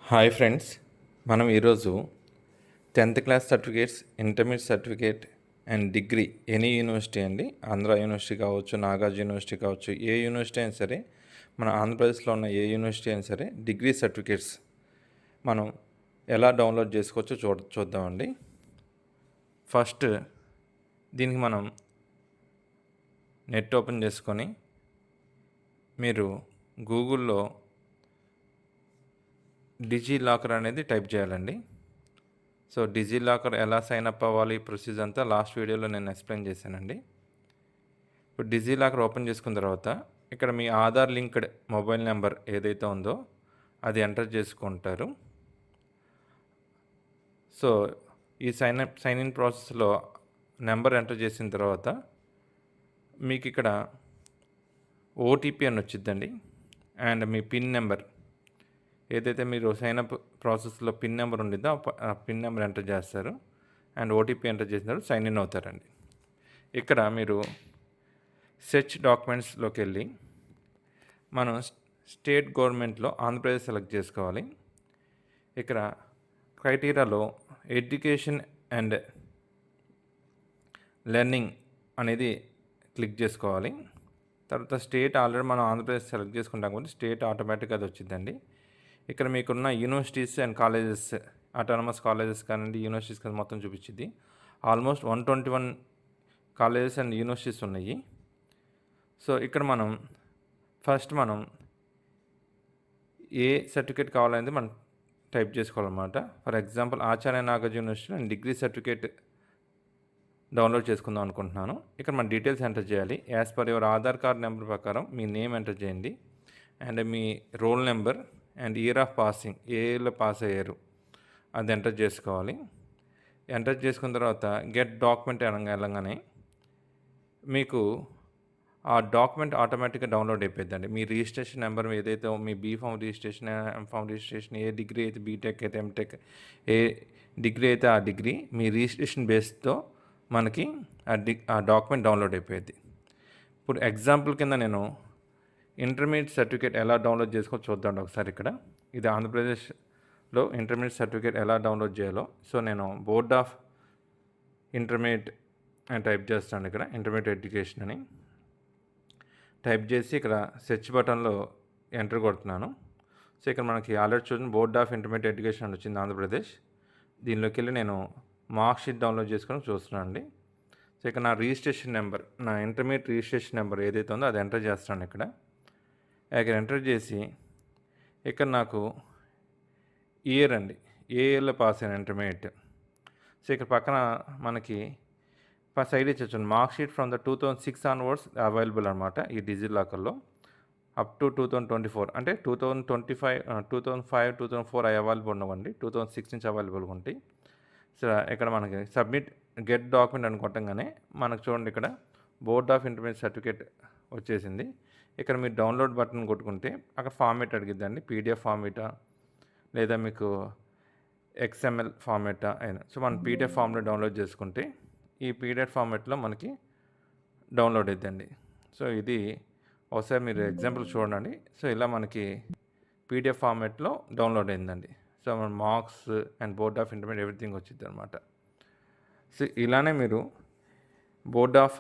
Hi friends, మనం ఈరోజు 10th class certificates, intermediate certificate and degree any university అండి. Andhra university కావచ్చు, నాగార్జున యూనివర్సిటీ కావచ్చు, ఏ యూనివర్సిటీ అయినా సరే, మన ఆంధ్రప్రదేశ్లో ఉన్న ఏ యూనివర్సిటీ అయినా సరే డిగ్రీ సర్టిఫికేట్స్ మనం ఎలా డౌన్లోడ్ చేసుకోవచ్చో చూద్దామండి. ఫస్ట్ దీనికి మనం నెట్ ఓపెన్ చేసుకొని మీరు గూగుల్లో డిజిలాకర్ అనేది టైప్ చేయాలండి. సో డిజిలాకర్ ఎలా సైన్ అప్ అవ్వాలి, ప్రొసీజర్ అంతా లాస్ట్ వీడియోలో నేను ఎక్స్ప్లెయిన్ చేశానండి. ఇప్పుడు డిజిలాకర్ ఓపెన్ చేసుకున్న తర్వాత ఇక్కడ మీ ఆధార్ లింక్డ్ మొబైల్ నెంబర్ ఏదైతే ఉందో అది ఎంటర్ చేసుకుంటారు. సో ఈ సైన్ ఇన్ ప్రాసెస్లో నెంబర్ ఎంటర్ చేసిన తర్వాత మీకు ఇక్కడ ఓటీపీ అని వచ్చిద్దండి. అండ్ మీ పిన్ నెంబర్ ఏదైతే మీరు సైన్ అప్ ప్రాసెస్లో పిన్ నెంబర్ ఉండిద్దో ఆ పిన్ నెంబర్ ఎంటర్ చేస్తారు. అండ్ ఓటీపీ ఎంటర్ చేసిన తర్వాత సైన్ ఇన్ అవుతారండి. ఇక్కడ మీరు సెర్చ్ డాక్యుమెంట్స్లోకి వెళ్ళి మనం స్టేట్ గవర్నమెంట్లో ఆంధ్రప్రదేశ్ సెలెక్ట్ చేసుకోవాలి. ఇక్కడ క్రైటీరియాలో ఎడ్యుకేషన్ అండ్ లెర్నింగ్ అనేది క్లిక్ చేసుకోవాలి. తర్వాత స్టేట్ ఆల్రెడీ మనం ఆంధ్రప్రదేశ్ సెలెక్ట్ చేసుకుంటాం కాబట్టి స్టేట్ ఆటోమేటిక్గా అది వచ్చిందండి. ఇక్కడ మీకున్న universities and colleges, autonomous colleges కానివ్వండి, యూనివర్సిటీస్ కానీ మొత్తం చూపించింది. ఆల్మోస్ట్ 121 కాలేజెస్ అండ్ యూనివర్సిటీస్ ఉన్నాయి. సో ఇక్కడ మనం ఏ సర్టిఫికేట్ కావాలనేది మనం టైప్ చేసుకోవాలన్నమాట. For example Acharya Nagarjuna university నేను డిగ్రీ సర్టిఫికేట్ డౌన్లోడ్ చేసుకుందాం అనుకుంటున్నాను. ఇక్కడ మన డీటెయిల్స్ ఎంటర్ చేయాలి. As per your Aadhaar card number ప్రకారం మీ నేమ్ ఎంటర్ చేయండి. అండ్ మీ roll number and year of passing, ఏ ఇయర్లో పాస్ అయ్యారు అది ఎంటర్ చేసుకోవాలి. ఎంటర్ చేసుకున్న తర్వాత గెట్ డాక్యుమెంట్ వెళ్ళగానే మీకు ఆ డాక్యుమెంట్ ఆటోమేటిక్గా డౌన్లోడ్ అయిపోద్దండి. మీ రిజిస్ట్రేషన్ నెంబర్ ఏదైతే మీ బీఫామ్ రిజిస్ట్రేషన్, ఎంఫామ్ రిజిస్ట్రేషన్, ఏ డిగ్రీ అయితే బీటెక్ అయితే ఎంటెక్, ఏ డిగ్రీ అయితే ఆ డిగ్రీ మీ రిజిస్ట్రేషన్ బేస్తో మనకి ఆ డాక్యుమెంట్ డౌన్లోడ్ అయిపోయింది. ఇప్పుడు ఎగ్జాంపుల్ కింద నేను ఇంటర్మీడియట్ సర్టిఫికేట్ ఎలా డౌన్లోడ్ చేసుకోవచ్చో చూద్దాం ఒకసారి. ఇక్కడ ఇది ఆంధ్రప్రదేశ్లో ఇంటర్మీడియట్ సర్టిఫికేట్ ఎలా డౌన్లోడ్ చేయాలో. సో నేను బోర్డ్ ఆఫ్ ఇంటర్మీడియట్ అని టైప్ చేస్తాను. ఇక్కడ ఇంటర్మీడియట్ ఎడ్యుకేషన్ అని టైప్ చేసి ఇక్కడ సెర్చ్ బటన్లో ఎంటర్ కొడుతున్నాను. సో ఇక్కడ మనకి ఆల్రెడీ చూడండి బోర్డ్ ఆఫ్ ఇంటర్మీడియట్ ఎడ్యుకేషన్ అని వచ్చింది ఆంధ్రప్రదేశ్. దీనిలోకి వెళ్ళి నేను మార్క్ షీట్ డౌన్లోడ్ చేసుకొని చూస్తున్నాను అండి. సో ఇక్కడ నా రిజిస్ట్రేషన్ నెంబర్, నా ఇంటర్మీడియట్ రిజిస్ట్రేషన్ నెంబర్ ఏదైతే ఉందో అది ఎంటర్ చేస్తున్నాను. ఇక్కడ ఎంటర్ చేసి ఇక్కడ నాకు ఇయర్ అండి, ఏ ఇయర్లో పాస్ అయిన ఇంటర్మీడియట్. సో ఇక్కడ పక్కన మనకి సైడ్ ఇచ్చొచ్చు mark sheet from the 2006 onwards available అనమాట ఈ డిజిలాకర్లో. అప్ టు 2024 అంటే 2025, 2005, 2004 అవైలబుల్ ఉండవండి. 2006 నుంచి అవైలబుల్గా ఉంటాయి. సో ఇక్కడ మనకి సబ్మిట్ గెట్ డాక్యుమెంట్ అని కొట్టంగానే మనకు చూడండి ఇక్కడ బోర్డ్ ఆఫ్ ఇంటర్మీడియట్ సర్టిఫికేట్ వచ్చేసింది. ఇక్కడ మీరు డౌన్లోడ్ బటన్ కొట్టుకుంటే అక్కడ ఫార్మేట్ అడిగిద్దండి. పీడిఎఫ్ ఫార్మేటా లేదా మీకు ఎక్స్ఎంఎల్ ఫార్మేటా అయినా. సో మనం పీడిఎఫ్ ఫార్మ్లో డౌన్లోడ్ చేసుకుంటే ఈ పీడిఎఫ్ ఫార్మేట్లో మనకి డౌన్లోడ్ అవుతుందండి. సో ఇది ఒకసారి మీరు ఎగ్జాంపుల్ చూడండి. సో ఇలా మనకి పీడిఎఫ్ ఫార్మేట్లో డౌన్లోడ్ అయిందండి. సో మన marks and board of intermediate everything వచ్చింది అనమాట. సో ఇలానే మీరు board of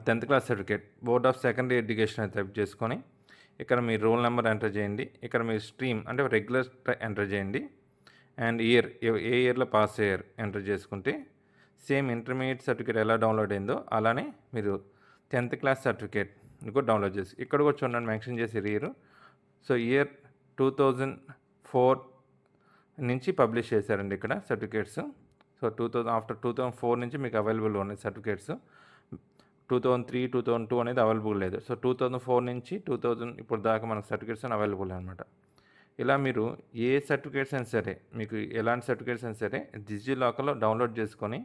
10th class certificate, board of secondary education అని టైప్ చేసుకొని ఇక్కడ మీ రోల్ నెంబర్ ఎంటర్ చేయండి. ఇక్కడ మీ స్ట్రీమ్ అంటే రెగ్యులర్ ఎంటర్ చేయండి. అండ్ ఇయర్, ఏ ఇయర్లో పాస్ అయ్యారు ఎంటర్ చేసుకుంటే సేమ్ ఇంటర్మీడియట్ సర్టిఫికేట్ ఎలా డౌన్లోడ్ అయిందో అలానే మీరు 10th క్లాస్ సర్టిఫికేట్ కూడా డౌన్లోడ్ చేసి ఇక్కడ కూడా చూడండి మెన్షన్ చేసి ఇయర్. సో ఇయర్ 2004 నుంచి పబ్లిష్ చేశారండి ఇక్కడ సర్టిఫికేట్స్. సో ఆఫ్టర్ 2004 నుంచి మీకు అవైలబుల్ ఉన్నాయి సర్టిఫికేట్స్. 2003, 2002 అనేది అవైలబుల్ లేదు. సో 2004 నుంచి 2000 ఇప్పుడు దాకా మనకు సర్టిఫికేట్స్ అవైలబుల్ అనమాట. ఇలా మీరు ఏ సర్టిఫికేట్స్ అయినా సరే, మీకు ఎలాంటి సర్టిఫికేట్స్ అయినా సరే డిజిలాకర్లో డౌన్లోడ్ చేసుకొని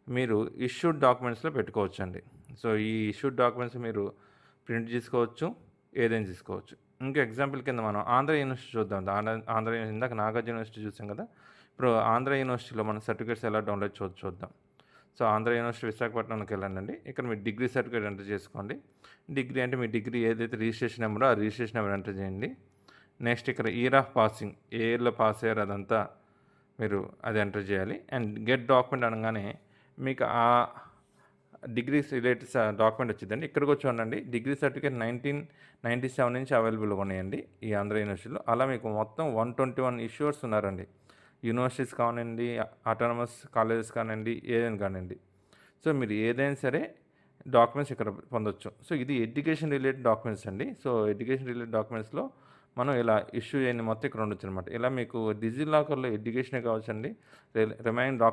మీరు ఇష్యూడ్ డాక్యుమెంట్స్లో పెట్టుకోవచ్చు అండి. సో ఈ ఇష్యూడ్ డాక్యుమెంట్స్ మీరు ప్రింట్ తీసుకోవచ్చు, ఏదైనా తీసుకోవచ్చు. ఇంకా ఎగ్జాంపుల్ కింద మనం ఆంధ్ర యూనివర్సిటీ చూద్దాం. ఆంధ్ర యూనివర్సిటీ ఇందాక నాగార్జున యూనివర్సిటీ చూసాం కదా. ఇప్పుడు ఆంధ్ర యూనివర్సిటీలో మన సర్టిఫికేట్స్ ఎలా డౌన్లోడ్ చూద్దాం. సో ఆంధ్ర యూనివర్సిటీ విశాఖపట్నంకి వెళ్ళండి. ఇక్కడ మీ డిగ్రీ సర్టిఫికేట్ ఎంటర్ చేసుకోండి. డిగ్రీ అంటే మీ డిగ్రీ ఏదైతే రిజిస్ట్రేషన్ నెంబరో ఆ రిజిస్ట్రేషన్ నెంబర్ ఎంటర్ చేయండి. నెక్స్ట్ ఇక్కడ ఇయర్ ఆఫ్ పాసింగ్, ఏ ఇయర్లో పాస్ అయ్యారు అదంతా మీరు అది ఎంటర్ చేయాలి. అండ్ గెట్ డాక్యుమెంట్ అనగానే మీకు ఆ డిగ్రీస్ రిలేటెడ్ డాక్యుమెంట్ వచ్చిందండి. ఇక్కడికి వచ్చి చూడండి, డిగ్రీ సర్టిఫికేట్ 1997 నుంచి అవైలబుల్గా ఉన్నాయండి ఈ ఆంధ్ర యూనివర్సిటీలో. అలా మీకు మొత్తం 121 ఇష్యూర్స్ ఉన్నారండి. యూనివర్సిటీస్ కానివ్వండి, ఆటోనమస్ కాలేజెస్ కానివ్వండి, ఏదైనా కానివ్వండి. సో మీరు ఏదైనా సరే డాక్యుమెంట్స్ ఇక్కడ పొందొచ్చు. సో ఇది ఎడ్యుకేషన్ రిలేటెడ్ డాక్యుమెంట్స్ అండి. సో ఎడ్యుకేషన్ రిలేటెడ్ డాక్యుమెంట్స్లో మనం ఇలా ఇష్యూ చేయని మొత్తం ఇక్కడ ఉండొచ్చు అనమాట. ఇలా మీకు డిజిలాకర్లో ఎడ్యుకేషనే కావచ్చండి, రిమైనింగ్ డాక్యుమెంట్స్